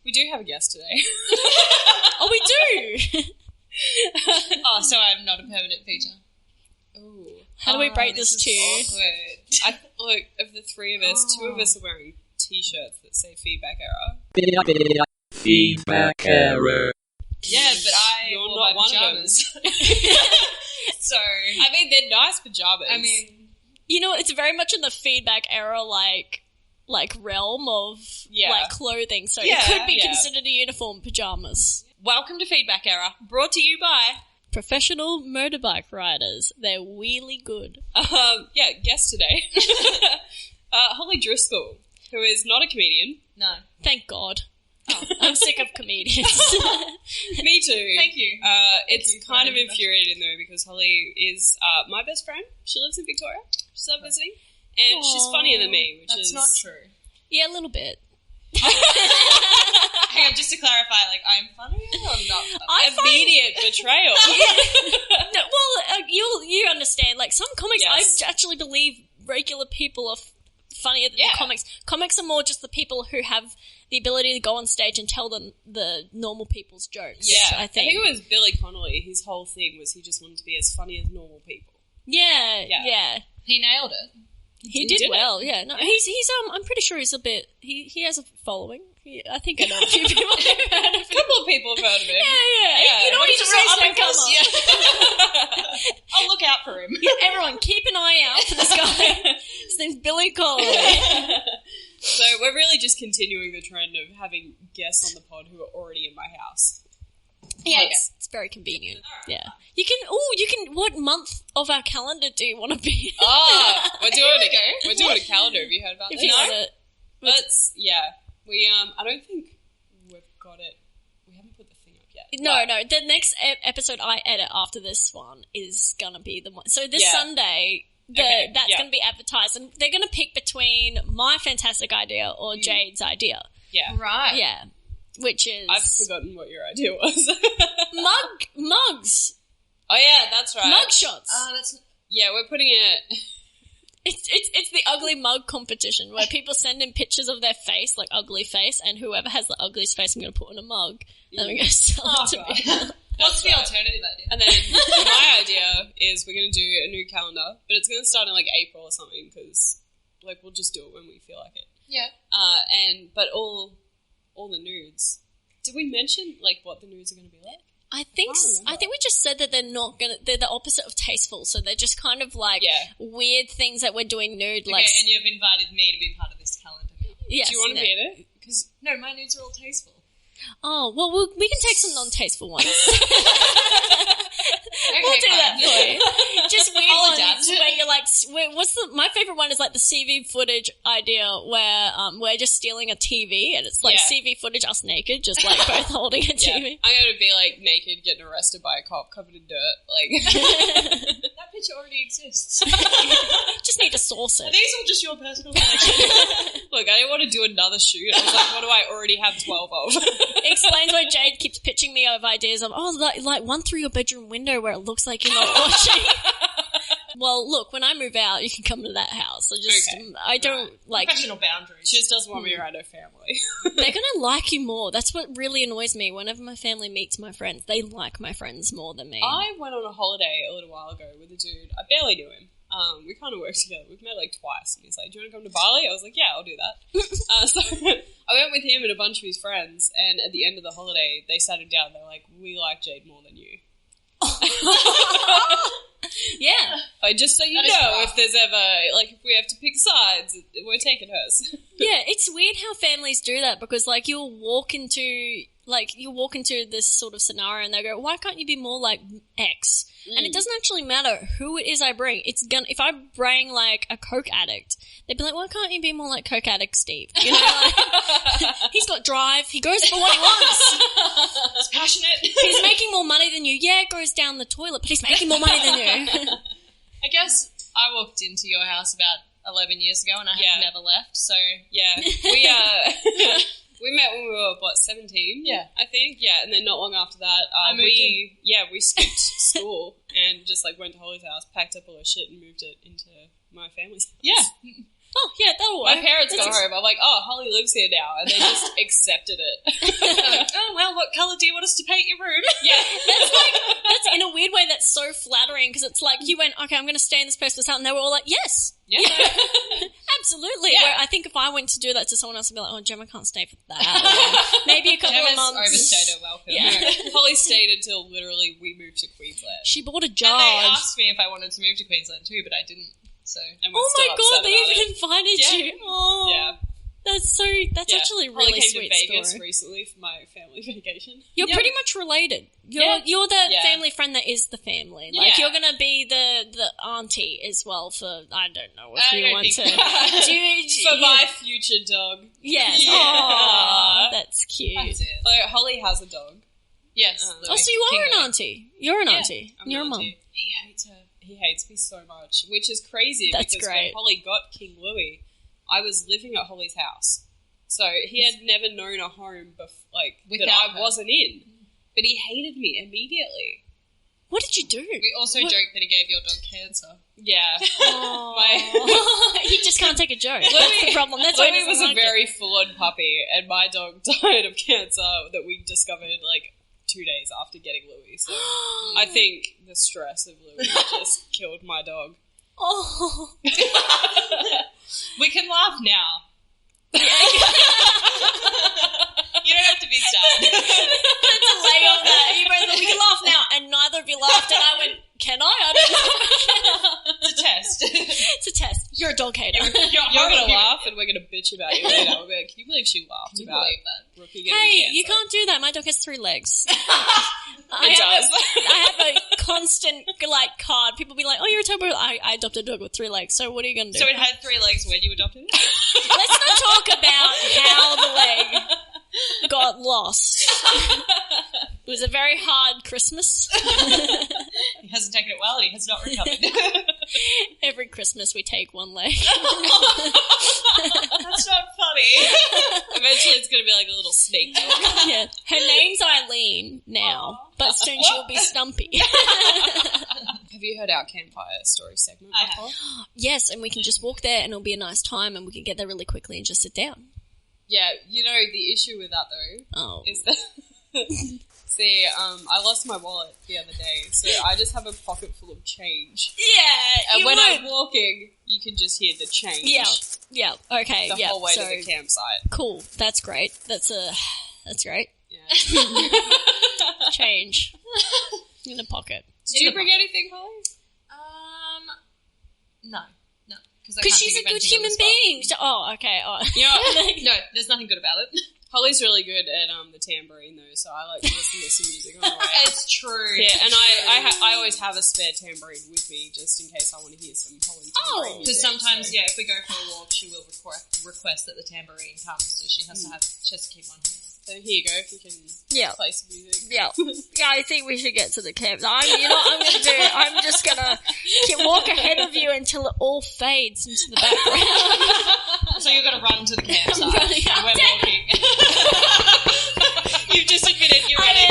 We do have a guest today. Oh, we do? Oh, so I'm not a permanent feature. Oh. How do we break this to? Awkward. Look, of the three of us, two of us are wearing T-shirts that say Feedback Error. Feedback Error. Yeah, but You're wore not my one pajamas. of them. So, I mean, they're nice pajamas. I mean, You know, it's very much in the feedback era, like realm of like clothing. So it could be considered a uniform, pajamas. welcome to Feedback Error, brought to you by... Professional motorbike riders. They're really good. Guest today. Hollie Driscoll, who is not a comedian. No. Thank God. Oh, I'm sick of comedians. Me too. Thank you. It's kind of infuriating though because Hollie is my best friend. She lives in Victoria. She's up visiting. And she's funnier than me, which That's is... not true. Yeah, a little bit. Hang on, just to clarify, like, I'm funny or not funny? Immediate betrayal. No, well, you understand. Like some comics, Yes. I actually believe regular people are funnier than the comics. Comics are more just the people who have the ability to go on stage and tell them the normal people's jokes. Yeah, I think. it was Billy Connolly. His whole thing was he just wanted to be as funny as normal people. Yeah. He nailed it. He did did well. Yeah. No, he's I'm pretty sure he's a bit. He has a following. I think I know a few people who've heard of him. A couple of people have heard of him. Yeah. You know, What he's did a you real say, up and comer. Steph? I'll look out for him. Yeah, everyone, keep an eye out for this guy. His name's Billy Cole. So we're really just continuing the trend of having guests on the pod who are already in my house. Yeah, it's very convenient. Yeah. You can, what month of our calendar do you want to be? We're doing a calendar. Have you heard about If this? you want it. We, I don't think we've got it. We haven't put the thing up yet. No. The next episode I edit after this one is going to be the one. So this Sunday, that's going to be advertised. And they're going to pick between my fantastic idea or Jade's idea. Yeah. Right. Yeah. Which is... I've forgotten what your idea was. Mugs. Oh, yeah, that's right. Mug shots. Yeah, we're putting it... It's the ugly mug competition where people send in pictures of their face, like ugly face, and whoever has the ugliest face I'm going to put in a mug, and we're going to sell it to people. What's the alternative idea? And then my idea is we're going to do a new calendar, but it's going to start in like April or something because like we'll just do it when we feel like it. Yeah. But all the nudes. Did we mention like what the nudes are going to be like? I think we just said that they're the opposite of tasteful, so they're just kind of like weird things that we're doing nude. Okay, like, and you've invited me to be part of this calendar now. yes, Do you want to be in it? Because No, my nudes are all tasteful. oh well, we can take some non-tasteful ones. Okay, We'll do fine. that for you. Just weird I'll ones adapt. where you're like, my favorite one is like the CV footage idea where we're just stealing a TV and it's like CV footage us naked, just like both holding a TV. I'm going to be like naked getting arrested by a cop covered in dirt. Like That picture already exists. Just need to source Are it. these all just your personal collection? Look, I didn't want to do another shoot. I was like, what do I already have 12 of? Explains why Jade keeps pitching me of ideas of, like one through your bedroom window where it looks like you're not watching. Well, look, when I move out, you can come to that house. I don't like... Professional boundaries. She just doesn't want me around her family. They're going to like you more. That's what really annoys me. Whenever my family meets my friends, they like my friends more than me. I went on a holiday a little while ago with a dude. I barely knew him. We kind of worked together. We've met like twice. And he's like, do you want to come to Bali? I was like, yeah, I'll do that. So I went with him and a bunch of his friends. And at the end of the holiday, they sat him down. They're like, we like Jayde more than you. Yeah. Like, just so you know, if there's ever, like, if we have to pick sides, we're taking hers. Yeah, it's weird how families do that because, like, you'll walk into this sort of scenario and they'll go, why can't you be more like X? And it doesn't actually matter who it is I bring. If I bring, like, a Coke addict, they'd be like, why can't you be more like Coke addict Steve? You know, like, he's got drive. He goes for what he wants. He's passionate. He's making more money than you. Yeah, it goes down the toilet, but he's making more money than you. I guess I walked into your house about 11 years ago and I have never left, so... Yeah. We met when we were, 17? Yeah. I think, yeah. And then not long after that, we skipped school and just, like, went to Hollie's house, packed up all her shit and moved it into my family's house. Yeah. Oh, yeah, that'll work. My parents got home. I'm like, oh, Holly lives here now. And they just accepted it. Oh, well, what colour do you want us to paint your room? Yeah. That's in a weird way, that's so flattering because it's like you went, okay, I'm going to stay in this person's house, and they were all like, yes. Yeah. Absolutely. Yeah. Where I think if I went to do that to someone else, I'd be like, oh, Jemma can't stay for that. Maybe a couple Gemma's of months. overstayed her welcome. Yeah. Holly stayed until literally we moved to Queensland. She bought a And jar. they asked me if I wanted to move to Queensland too, but I didn't. So, And we're Oh still my upset god, they about even it. invited Yeah. you. Oh, Yeah. that's Yeah. actually a Holly really came sweet to Vegas story. recently for my family vacation. You're pretty much related. You're the Yeah. family friend that is the family. Like Yeah. you're gonna be the auntie as well for I don't know if I you don't want to. think- Do you, For my future dog. yes. Yeah. Aw, that's cute. that's it. Like, Holly has a dog. Yes. Oh, so you are an King auntie. You're an Yeah, auntie. I'm You're a an mum. auntie. He hates her. He hates me so much, which is crazy. That's because great. when Holly got King Louie, I was living at Holly's house, so he had never known a home that Without I her. wasn't in. But he hated me immediately. What did you do? We also joked that he gave your dog cancer. Yeah, He just can't take a joke. That's the problem. That's why he Louie doesn't was a like it. very full-on puppy, and my dog died of cancer that we discovered 2 days after getting Louie. So I think the stress of Louie just killed my dog. Oh. We can laugh now. You don't have to be sad. The delay of that. You both, we can laugh now, and neither of you laughed, and I went, can I don't know. It's a test. It's a test. You're a dog hater. You're going to laugh, and we're going to bitch about you later. We'll be like, can you believe she laughed Can you about believe that? Rookie getting Hey, cancer? you can't do that. My dog has 3 legs. It does. I have a constant, card. People be like, oh, you're a terrible. I adopted a dog with 3 legs, so what are you going to do? So it had 3 legs when you adopted it? Let's not talk about how the leg got lost. It was a very hard Christmas. He hasn't taken it well and he has not recovered. Every Christmas we take 1 leg. That's not funny. Eventually it's going to be like a little snake dog. Yeah. Her name's Eileen now, but soon she'll be Stumpy. Have you heard our campfire story segment I before? Yes, and we can just walk there and it'll be a nice time and we can get there really quickly and just sit down. Yeah, the issue with that though Oh. is that see, I lost my wallet the other day, so I just have a pocket full of change. Yeah, And when I'm walking, you can just hear the change. Yeah, okay, The yeah. whole way so, to the campsite. cool, that's great. That's great. Yeah. Change. In a pocket. Did you bring anything, Holly? No. Because she's a good human being. Oh, okay. Oh. You know, No, there's nothing good about it. Holly's really good at the tambourine though, so I like to listen to some music on the way. It's true. Yeah, and I always have a spare tambourine with me just in case I want to hear some Holly tambourine Because music, sometimes, so. if we go for a walk, she will request that the tambourine comes, so she has to keep one here. So here you go, if you can Yeah. play some music. Yeah. Yeah, I think we should get to the camp. You know what I'm going to do? I'm just going to walk ahead of you until it all fades into the background. So you're going to run to the campsite. I'm running and up. we're walking. You've just admitted you're ready.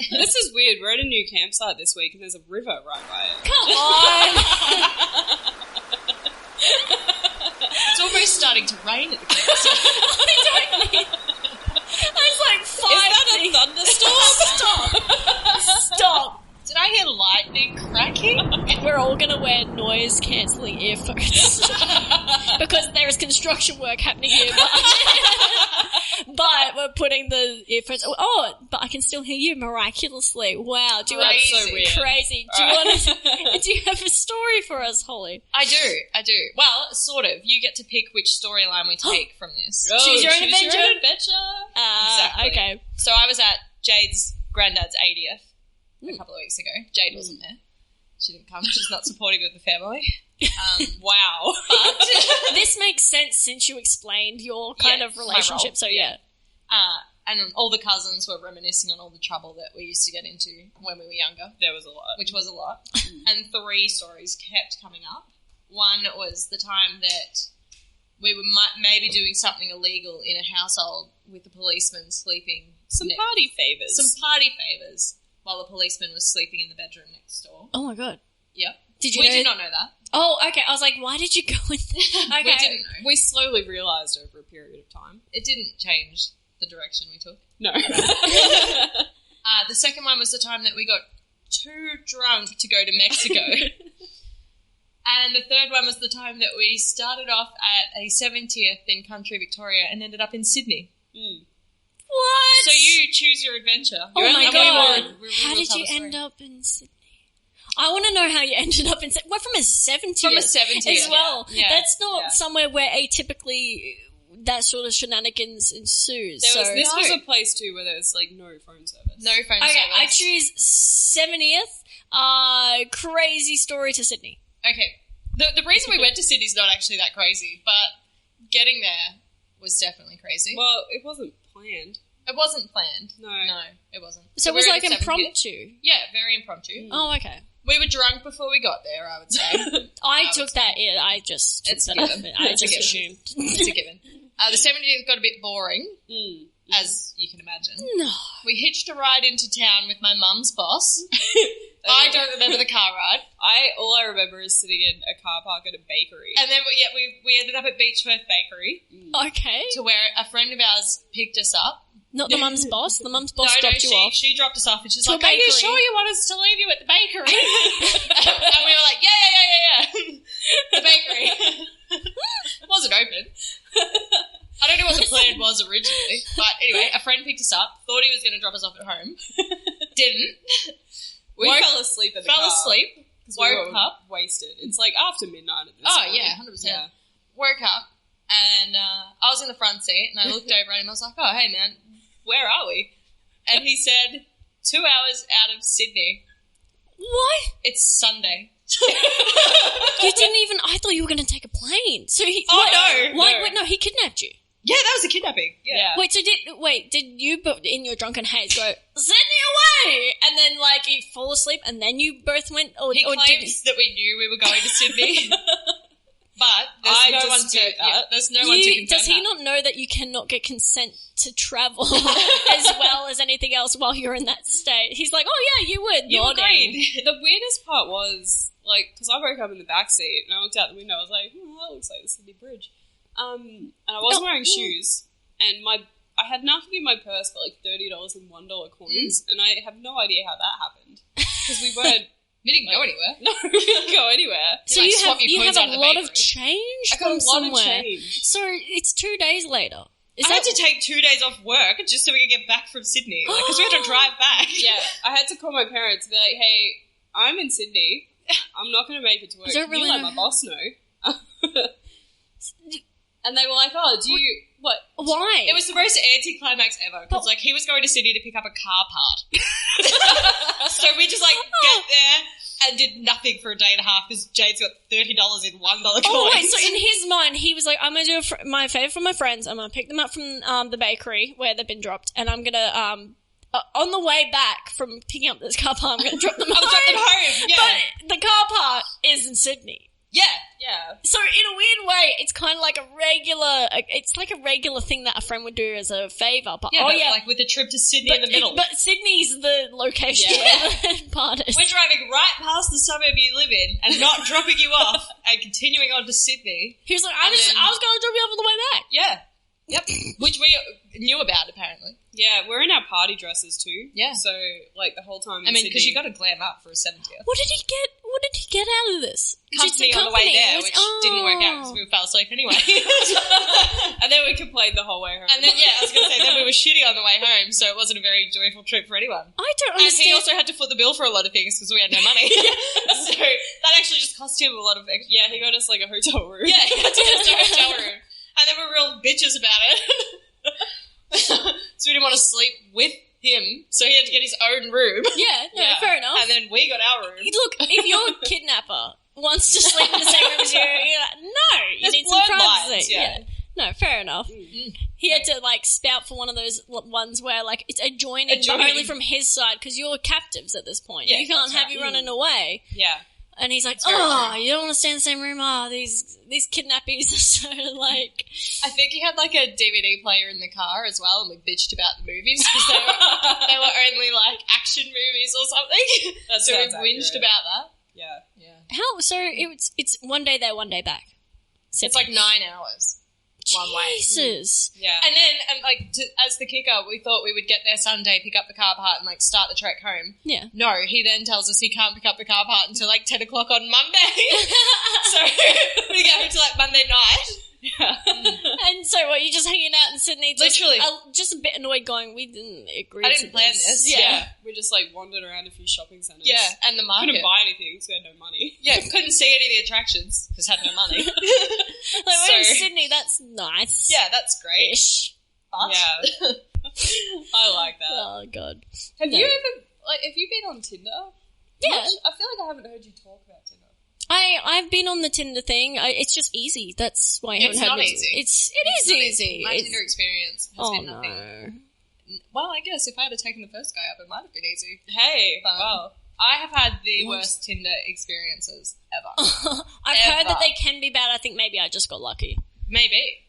This is weird. We're at a new campsite this week and there's a river right by it. Come on. It's almost starting to rain at the campsite. I don't need... That's like 5 Is that a thunderstorm? Stop. Did I hear lightning cracking? We're all going to wear noise-cancelling earphones. Because there is construction work happening here. But we're putting the earphones... Oh, but I can still hear you miraculously. Wow. Do you want That's so weird. Crazy. Do you have a story for us, Holly? I do. Well, sort of. You get to pick which storyline we take from this. Oh, Choose your own choose adventure? your own adventure. Exactly. Okay. So I was at Jade's granddad's 80th a couple of weeks ago. Jade wasn't there. She didn't come. She's not supportive of the family. Wow. But This makes sense since you explained your kind Yeah, of my relationship. role. So, yeah. and all the cousins were reminiscing on all the trouble that we used to get into when we were younger, There was a lot. which was a lot. And 3 stories kept coming up. One was the time that we were maybe doing something illegal in a household with the policeman sleeping. Some party favours. Some party favours while the policeman was sleeping in the bedroom next door. Oh, my God. Yep. Did you We know? did not know that. Oh, okay. I was like, why did you go in there? Okay. We didn't know. We slowly realised over a period of time. It didn't change the direction we took. No. The second one was the time that we got too drunk to go to Mexico. And the third one was the time that we started off at a 70th in country Victoria and ended up in Sydney. What? So you choose your adventure. Oh You my only- god! we How will did tell you the story. end up in Sydney? I want to know how you ended up in Sydney. We're from a 70th. From a 70th, as well. yeah. That's not Yeah. somewhere where atypically that sort of shenanigans ensues. This was a place too where there was like no phone service. No phone Okay, service. I choose 70th. Crazy story to Sydney. Okay. The reason we went to Sydney is not actually that crazy, but getting there was definitely crazy. Well, it wasn't planned. It wasn't planned. No. No, it wasn't. So it we was were like at a 70th. impromptu. Yeah, very impromptu. Oh, okay. We were drunk before we got there, I would say. I took that in. I just took It's that a up. given. I It's a just given. assumed. It's a given. The 70th got a bit boring, Mm. as you can imagine. No. We hitched a ride into town with my mum's boss. I don't remember the car ride. All I remember is sitting in a car park at a bakery. And then we ended up at Beechworth Bakery Okay. to where a friend of ours picked us up. Not the mum's boss. The mum's boss No, dropped you off. she dropped us off and she's To a like, "Are you bakery." sure you want us to leave you at the bakery?" And we were like, yeah. The bakery. It wasn't open. I don't know what the plan was originally. But anyway, a friend picked us up, thought he was going to drop us off at home. Didn't. we woke- fell asleep at the Fell car. asleep. 'Cause we Woke were up. wasted. It's like after midnight at this Oh, point. yeah, 100%. Yeah. Woke up and I was in the front seat and I looked over at him. I was like, "Oh, hey, man, where are we?" And he said, 2 hours out of Sydney. What? It's Sunday. You didn't even... I thought you were going to take a plane. So he... Oh, what? no, Why, no. Wait, no, he kidnapped you. Yeah, that was a kidnapping. Yeah. Wait, so did you both in your drunken haze go, "Sydney away," and then like you fall asleep and then you both went, or He did you... claims that we knew we were going to Sydney. But there's I no one to dispute that. there's no one to confirm Does he that. not know that you cannot get consent to travel as well as anything else while you're in that state? He's like, "Oh yeah, you would." You nodding. agreed. The weirdest part was, like, because I woke up in the back seat and I looked out the window. I was like, that looks like the Sydney Bridge. And I wasn't wearing shoes, and I had nothing in my purse but like $30 and $1 coins, and I have no idea how that happened because we weren't. We didn't go anywhere. No, we didn't go anywhere. So like, you swap have your coins a out of the lot of bakery. change I got from a lot somewhere. of change. So it's 2 days later. I had to take 2 days off work just so we could get back from Sydney because we had to drive back. Yeah, I had to call my parents and be like, "Hey, I'm in Sydney. I'm not going to make it to work. I don't Can you really let know my how- boss know?" And they were like, "Oh, do you what?" Why? It was the most anticlimax ever because like he was going to Sydney to pick up a car part. So we just like get there and did nothing for a day and a half because Jade's got $30 in $1 coins. Oh, wait, so in his mind, he was like, "I'm going to do my favour for my friends. I'm going to pick them up from the bakery where they've been dropped, and I'm going to, on the way back from picking up this car park, I'm going to drop them I'll drop them home. Yeah. But the car park is in Sydney. Yeah. Yeah. So in a weird way, it's kind of like it's like a regular thing that a friend would do as a favour. But Yeah, but like with a trip to Sydney in the middle. But Sydney's the location Yeah. where the part is. We're driving right past the suburb you live in and not dropping you off and continuing on to Sydney. He was like, I was going to drop you off on the way back. Yeah. Yep. Which we knew about, apparently. Yeah, we're in our party dresses too. Yeah. So, like, the whole time I mean, because Sydney- you got to glam up for a 70th. What did he get out of this? Just Company the on the way there, was- which didn't work out because we fell asleep anyway. And then we complained the whole way home. And then, I was going to say, then we were shitty on the way home, so it wasn't a very joyful trip for anyone. I don't And understand. he also had to foot the bill for a lot of things because we had no money. So that actually just cost him a lot of extra. Yeah, he got us, like, a hotel room. Yeah, he had to get us to a hotel room. And then we were real bitches about it. So we didn't want to sleep with him, so he had to get his own room. Yeah, fair enough. And then we got our room. Look, if your kidnapper wants to sleep in the same room as you, you're like, no, you There's need some blurred privacy. lines, yeah. No, fair enough. He had to, like, spout for one of those ones where, like, it's adjoining, but only from his side, because you're captives at this point. Yeah, you can't that's have right. you running away. Yeah. And he's like, very you don't want to stay in the same room? These kidnappies are so, like... I think he had like a DVD player in the car as well, and we bitched about the movies because they were only like action movies or something. That So we sounds whinged accurate. about that. Yeah. Yeah. How? So it's one day there, one day back. It's like 9 hours one way. Jesus. Yeah. And then, as the kicker, we thought we would get there Sunday, pick up the car part, and like start the trek home. Yeah. No, he then tells us he can't pick up the car part until like 10 o'clock on Monday. So we get home to like Monday night. Yeah. And so what? You just hanging out in Sydney? Literally. Just a bit annoyed, going, we didn't agree. I didn't plan this. Yeah. We just like wandered around a few shopping centres. Yeah, and the market. Couldn't buy anything because we had no money. Yeah, couldn't see any of the attractions because had no money. Like, we're in Sydney. That's nice. Yeah, that's great. Ish. But Yeah. I like that. Oh God. Have No. you ever, have you been on Tinder? Yeah. I feel like I haven't heard you talk about Tinder. I've been on the Tinder thing. It's just easy. That's why I haven't It's had not much- easy. It is It's not easy. My It's- Tinder experience has oh been nothing. no. Well, I guess if I had taken the first guy up, it might have been easy. Hey, But well, I have had the What? worst Tinder experiences ever. I've heard that Ever. they can be bad. I think maybe I just got lucky. Maybe.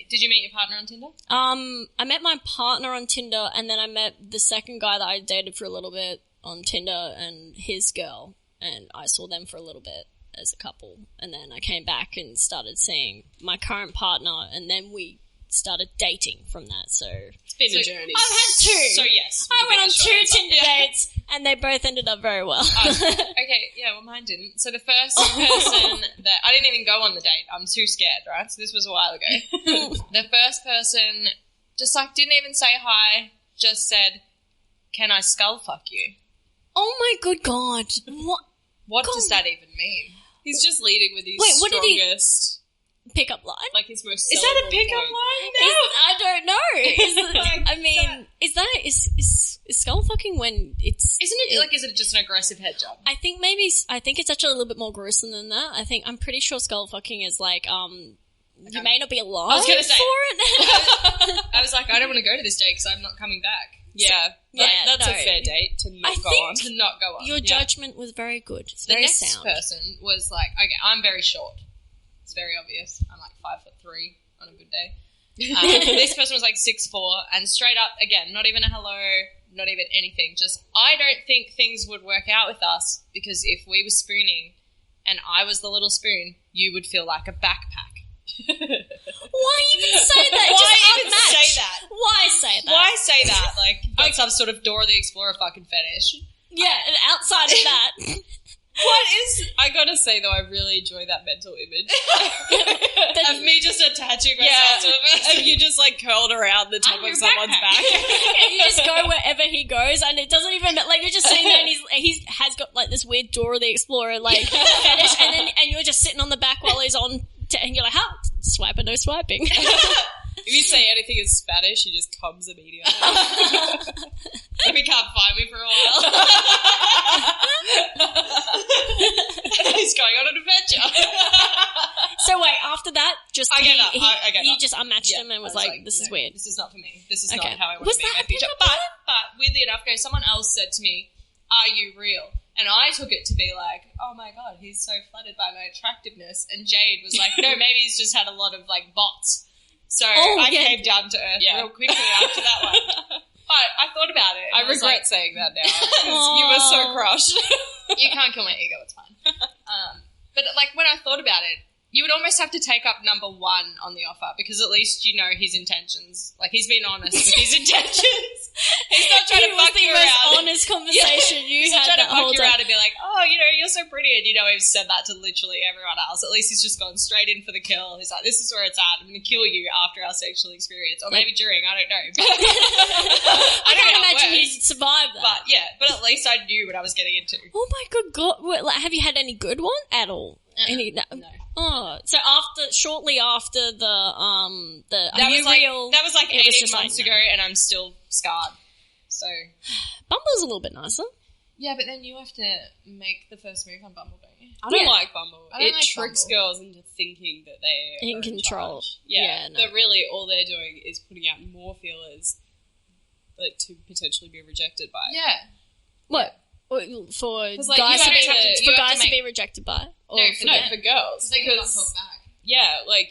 Did you meet your partner on Tinder? I met my partner on Tinder, and then I met the second guy that I dated for a little bit on Tinder, and his girl, and I saw them for a little bit as a couple, and then I came back and started seeing my current partner, and then we started dating from that. So it's been a journey. I've had two. So yes. I would went be on the short 2 answer. Tinder dates, and they both ended up very well. Okay, yeah, well mine didn't. So the first person that... I didn't even go on the date. I'm too scared, right? So this was a while ago. The first person just like didn't even say hi, just said, "Can I skull fuck you?" Oh my good God! What God. does that even mean? He's just leading with his Wait, what did he- strongest, Pickup line? like his most Is that a sellable pickup point. line? I don't know. Like Is skull fucking when it's... Isn't it like, is it just an aggressive head job? I think it's actually a little bit more gruesome than that. I'm pretty sure skull fucking is like, you may not be alive I was gonna say- for it. I was like, I don't want to go to this date because I'm not coming back. Yeah, Yeah, that's no. a fair date to not go think- on. To not go on. Your judgment was very good. It's The very next sound. person was like, okay, I'm very short. It's very obvious. I'm like 5'3" on a good day. This person was like 6'4", and straight up, again, not even a hello, not even anything. Just, I don't think things would work out with us because if we were spooning and I was the little spoon, you would feel like a backpack. Why even say that? Why Just even unmatch. say that? Why say that? Why say that? Like, you've got some sort of Dora the Explorer fucking fetish. Yeah, and outside of that, What is? I gotta say though, I really enjoy that mental image Of me just attaching myself to a person. of you just like curled around the top I'm of your someone's backpack. back. you just go wherever he goes, and it doesn't even like you're just sitting there, and he has got like this weird Dora the Explorer like fetish, and you're just sitting on the back while he's on, and you're like, "Huh, swipe or no swiping." If you say anything in Spanish, he just comes immediately. If he can't find me for a while. He's going on an adventure. So wait, after that, just I gave up. I gave you up. just unmatched Yeah, him and was I like, "This is no, weird." This is not for me. This is Okay. not how I want Was to make that my future. a pickup But weirdly enough, someone else said to me, "Are you real?" And I took it to be like, "Oh my god, he's so flattered by my attractiveness." And Jayde was like, "No, maybe he's just had a lot of like bots." So I came down to earth real quickly after that one. But I thought about it. I and was regret like, saying that now because you were so crushed. you can't kill my ego, it's fine. But like when I thought about it, you would almost have to take up number 1 on the offer because at least you know his intentions. Like he's been honest with his intentions. He's not trying to fuck you It was the around. most honest conversation He's you not had trying to that whole fuck you time. around and be like, "Oh, you're so pretty," and he's said that to literally everyone else. At least he's just gone straight in for the kill. He's like, "This is where it's at. I'm going to kill you after our sexual experience, or maybe during. I don't know." But I don't can't know how it imagine works. you'd survive that. But at least I knew what I was getting into. Oh my good God! Wait, like, have you had any good one at all? Any? No. Oh, so shortly after the That was like it was 18 just like, months no. ago, and I'm still scarred. So Bumble's a little bit nicer. yeah, but then you have to make the first move on Bumble, don't you? I don't Yeah. like Bumble. I don't It like tricks Bumble. girls into thinking that they In are control. charge. Yeah, no. But really, all they're doing is putting out more feelers to potentially be rejected by. Yeah. What? For like, guys you to have to- you have to to make- be rejected by? Or No, for No, them? for girls. They cannot Because, talk back. yeah, like,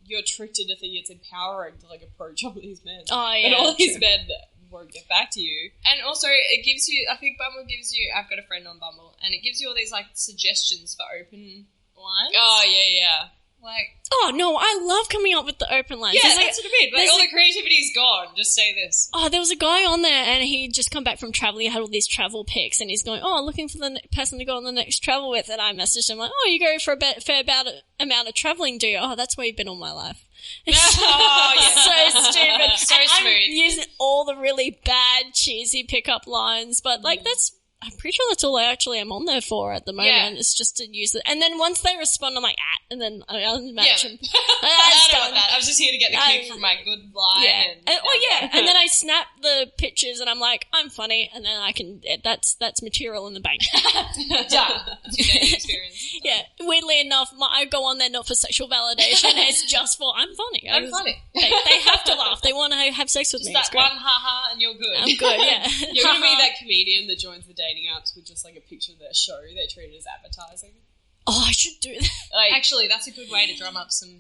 you're tricked into thinking it's empowering to, like, approach all these men. Oh, yeah. and all these true. men won't get back to you. And also, it gives you, I think Bumble gives you, I've got a friend on Bumble, and it gives you all these, like, suggestions for open lines. Oh, yeah. Like, Oh, no, I love coming up with the open lines. yeah, There's like- that's what I mean. Like, there's all like- the creativity's gone. Just say this. Oh, there was a guy on there and he'd just come back from travel. He had all these travel pics and he's going, oh, looking for the person to go on the next travel with. And I messaged him like, oh, you go for a fair amount of traveling, do you? Oh, that's where you've been all my life. Oh, yeah. So stupid. So And smooth. I'm using all the really bad, cheesy pickup lines, but like I'm pretty sure that's all I actually am on there for at the moment. Yeah. It's just to use it. And then once they respond, I'm like, and then I unmatch them. I don't want that. I was just here to get the kick from my good line. Yeah. And, And then I snap the pictures and I'm like, I'm funny, and then I can, that's material in the bank. done. It's your dating experience. Yeah. Weirdly enough, I go on there not for sexual validation. It's just for, I'm funny. I'm funny. They have to laugh. They want to have sex with me. That It's great. one ha-ha and you're good. I'm good, yeah. You're going to be that comedian that joins the dating apps with just like a picture of their show they treat it as advertising. Oh, I should do that. Like, Actually, that's a good way to drum up some,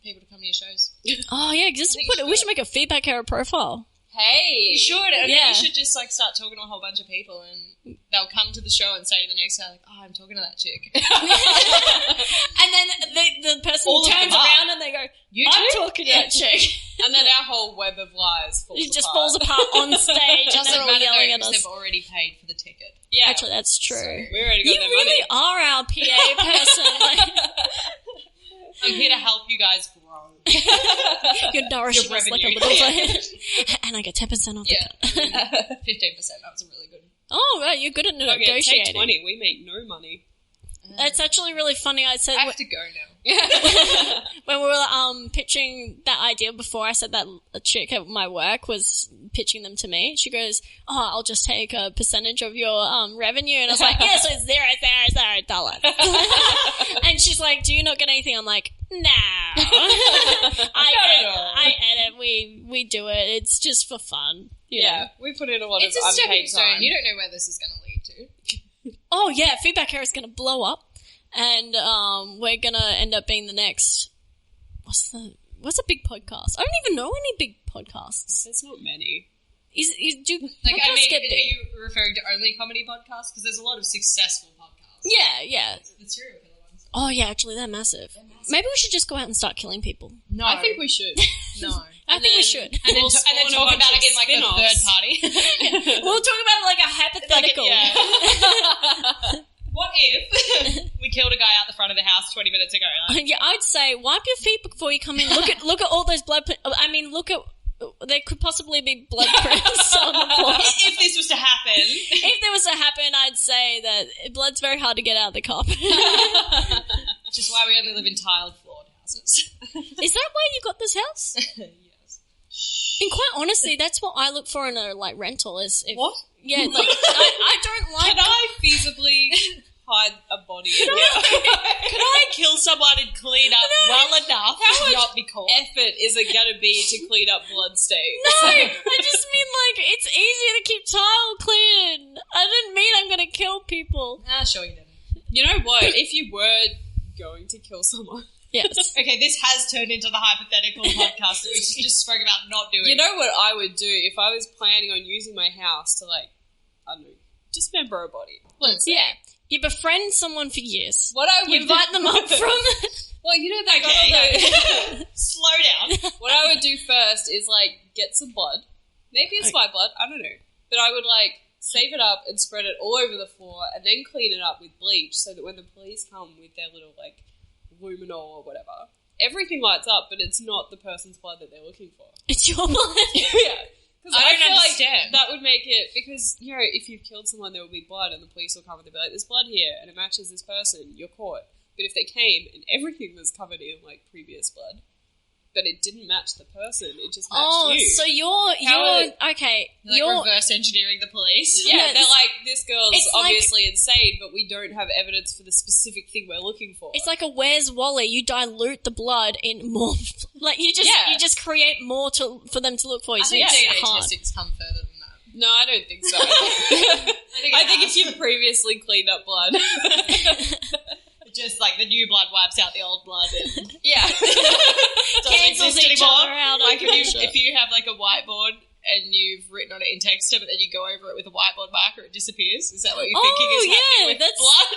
people to come to your shows. Oh, yeah. Just we should make a feedback error profile. hey, You should. And then Yeah. you should just, like, start talking to a whole bunch of people and they'll come to the show and say to the next guy, like, oh, I'm talking to that chick. And then the person All of turns them are. around and they go, You I'm too? talking to that chick. and then our whole web of lies falls It just apart. falls apart on stage and Doesn't they're all matter, yelling though, at because us. they've already paid for the ticket. Yeah, Actually, that's true. we already got You their really money. are our PA person. Like, I'm here to help you guys grow. you're nourishing Your us like a revenue. little bit. And I get 10% off the Yeah. cut. 15%. That was a really good. Oh, right, you're good at Okay, negotiating. take 20. We make no money. That's actually really funny. I said I have to go now. when we were pitching that idea before, I said that a chick at my work was pitching them to me. She goes, "Oh, I'll just take a percentage of your revenue," and I was like, "Yeah, so it's $0.00." And she's like, "Do you not get anything?" I'm like, "No, I edit. We do it. It's just for fun." You know? Yeah, we put in a lot It's of a stepping unpaid stone. time. You don't know where this is going to lead to. Oh yeah, feedback error is going to blow up, and we're going to end up being the next. What's a big podcast? I don't even know any big podcasts. There's not many. Do Like, podcasts I mean, get are big? you referring to only comedy podcasts? Because there's a lot of successful podcasts. Yeah. The serial killer ones. Oh yeah, actually they're massive. Maybe we should just go out and start killing people. No. I think we should. No. I think we should. And then, We'll and then spawn a talk bunch about of it in, like, the spin-offs. third party. We'll talk about it like a hypothetical. What if we killed a guy out the front of the house 20 minutes ago? Like, Yeah, I'd say wipe your feet before you come in. Look at all those blood. Look at. There could possibly be blood prints on the floor. if this was to happen. If there was to happen, I'd say that blood's very hard to get out of the carpet. Which is why we only live in tiled floored houses. Is that why you got this house? Yes. And quite honestly, that's what I look for in a rental. Is if, What? Yeah, I don't like. Can I feasibly hide a body in here? Can I kill someone and clean up well enough to not be caught? Effort is it going to be to clean up blood stains? No, I just mean it's easier to keep tile clean. I didn't mean I'm going to kill people. Ah, sure you didn't. You know what? If you were going to kill someone, Yes. Okay, this has turned into the hypothetical podcast that we just spoke about not doing. you know what I would do if I was planning on using my house to I don't know, dismember a body. Let's say. Yeah. You befriend someone for years. What I would You invite them up from. Well, you know they got all Okay. the. Slow down. What I would do first is get some blood, maybe it's white blood, I don't know, but I would save it up and spread it all over the floor, and then clean it up with bleach so that when the police come with their little luminol or whatever, everything lights up, but it's not the person's blood that they're looking for. It's your blood. Yeah. Because I don't feel understand. that would make it, because, if you've killed someone, there will be blood, and the police will come and they'll be like, there's blood here, and it matches this person, you're caught. But if they came and everything was covered in, previous blood, but it didn't match the person, it just matched you. So you're okay. You're reverse engineering the police. Yeah, Yeah, they're this girl's it's obviously insane, but we don't have evidence for the specific thing we're looking for. It's like a Where's Wally. You dilute the blood in more. You just create more for them to look for. I think It's DNA hard. testing's come further than that. No, I don't think so. I think if you've previously cleaned up blood. Just the new blood wipes out the old blood and Yeah. doesn't Cancels exist each anymore. other out, Like I'm pretty sure. if you have a whiteboard and you've written on it in Texter, but then you go over it with a whiteboard marker, it disappears? Is that what you're thinking is happening with blood?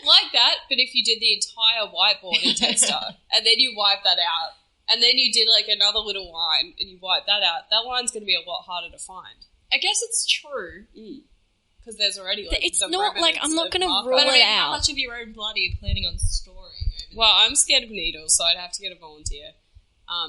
Like that, but if you did the entire whiteboard in Texter, and then you wipe that out, and then you did like another little line, and you wipe that out, that line's going to be a lot harder to find. I guess it's true. Because there's already like it's the not like I'm not going to rule But I it mean, out. how much of your own blood are you planning on storing? Well, I'm scared of needles, so I'd have to get a volunteer.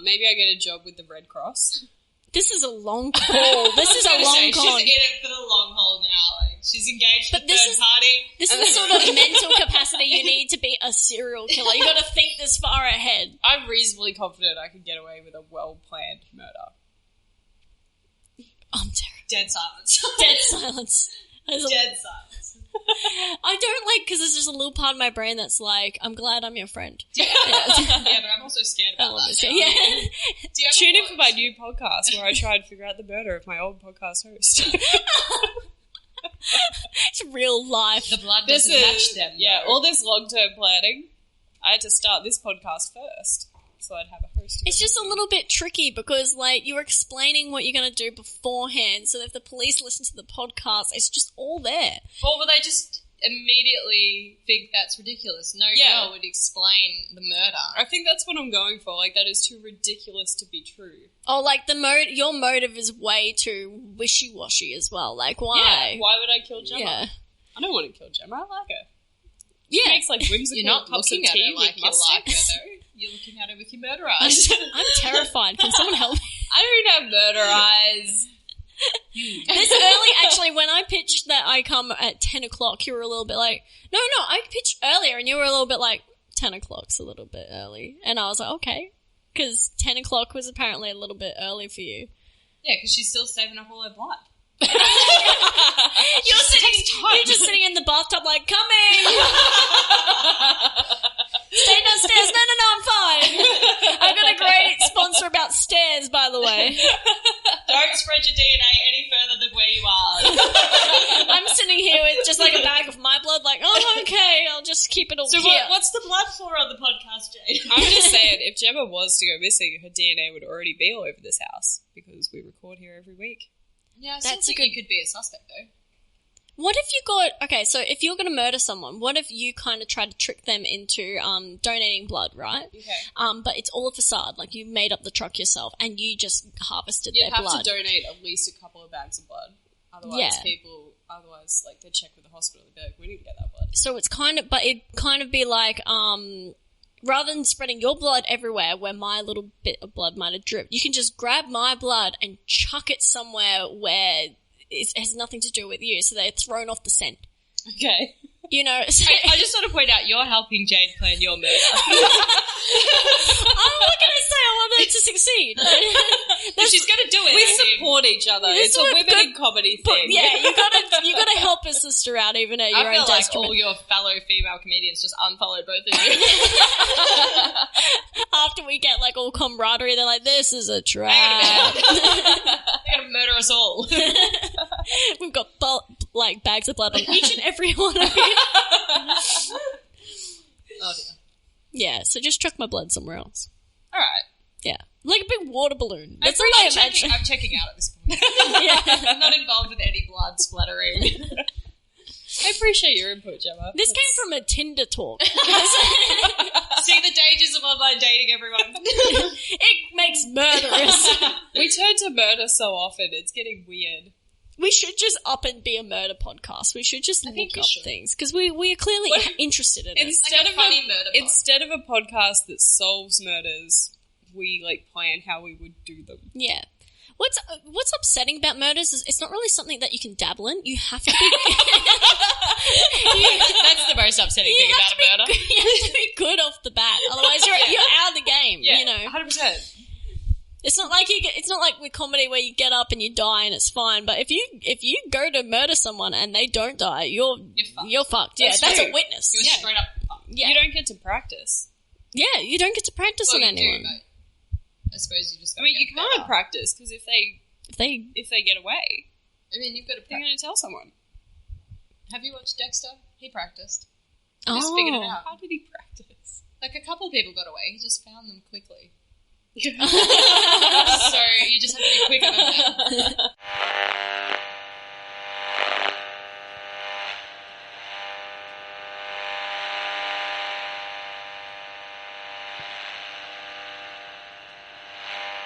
Maybe I get a job with the Red Cross. This is a long call. This is a long call. She's in it for the long haul now. Like, she's engaged with third party. This is the sort of mental capacity you need to be a serial killer. You got to think this far ahead. I'm reasonably confident I could get away with a well-planned murder. I'm terrified. Dead silence. Dead silence. Dead silence. I don't like, because there's just a little part of my brain that's like, I'm glad I'm your friend. Yeah, but I'm also scared about that. Yeah. Tune in for my new podcast where I try and figure out the murder of my old podcast host. It's real life. The blood doesn't match them. Yeah, all this long-term planning, I had to start this podcast first, so I'd have a host. It's just a little bit tricky because, like, you're explaining what you're going to do beforehand, so if the police listen to the podcast, it's just all there. Or will they just immediately think that's ridiculous? No girl would explain the murder. I think that's what I'm going for. Like, that is too ridiculous to be true. Oh, like, your motive is way too wishy-washy as well. Like, why? Yeah, why would I kill Jemma? Yeah. I don't want to kill Jemma. I like her. Yeah. She makes, like, whimsical You're not cups of looking at tea her like with you like her, mustard. though. You're looking at her with your murder eyes. I'm terrified. Can someone help me? I don't have murder eyes. This early, actually, when I pitched that I come at 10 o'clock, you were a little bit like, no, I pitched earlier, and you were a little bit like, 10 o'clock's a little bit early. And I was like, okay. Because 10 o'clock was apparently a little bit early for you. Yeah, because she's still saving up all her blood. You're just sitting in the bathtub like, coming! Stay downstairs. No, I'm fine. I've got a great sponsor about stairs, by the way. Don't spread your DNA any further than where you are. I'm sitting here with just like a bag of my blood, like, oh, okay, I'll just keep it all So here. what's the blood for on the podcast, Jayde? I'm just saying, if Jemma was to go missing, her DNA would already be all over this house because we record here every week. Yeah, I still think you could be a suspect, though. What if you got... Okay, so if you're going to murder someone, what if you kind of tried to trick them into donating blood, right? Okay. But it's all a facade. Like, you made up the truck yourself and you just harvested their blood. You'd have to donate at least a couple of bags of blood. Otherwise, like, they'd check with the hospital. They'd be like, we didn't get that blood. So it's kind of... But it'd kind of be like... rather than spreading your blood everywhere where my little bit of blood might have dripped, you can just grab my blood and chuck it somewhere where it has nothing to do with you, so they're thrown off the scent. Okay. You know, so I just want to point out you're helping Jayde plan your murder. I'm not going to say I want her to succeed. She's going to do it. We support each other. It's a women in comedy thing. Yeah, you gotta help a sister out even at your I own feel like detriment. all your fellow female comedians just unfollowed both of you. After we get like all camaraderie, they're like, "This is a trap." They're going to murder us all. We've got like bags of blood on each and every one of you. Oh dear. Yeah, so just chuck my blood somewhere else. All right. Yeah, like a big water balloon. That's what I imagine. I'm checking out at this point. Yeah. I'm not involved with any blood splattering. I appreciate your input, Jemma. This came from a Tinder talk. See the dangers of online dating, everyone. It makes murderous. We turn to murder so often, it's getting weird. We should just up and be a murder podcast. We should just look up things because we are clearly interested in it. Instead of a podcast that solves murders, we like plan how we would do them. Yeah. What's upsetting about murders is it's not really something that you can dabble in. You have to be... That's the most upsetting thing about a murder. You have to be good off the bat. Otherwise, you're out of the game, Yeah, you know. 100%. It's not like it's not like with comedy where you get up and you die and it's fine. But if you go to murder someone and they don't die, you're fucked. Yeah, that's a witness. You're straight up fucked. Yeah. You don't get to practice. Yeah, you don't get to practice on anyone. Do, I suppose you just. I mean, you can't practice because if they get away, I mean, you've got to. they're going to tell someone. Have you watched Dexter? He practiced. Oh. Just figured it out. How did he practice? Like a couple of people got away. He just found them quickly.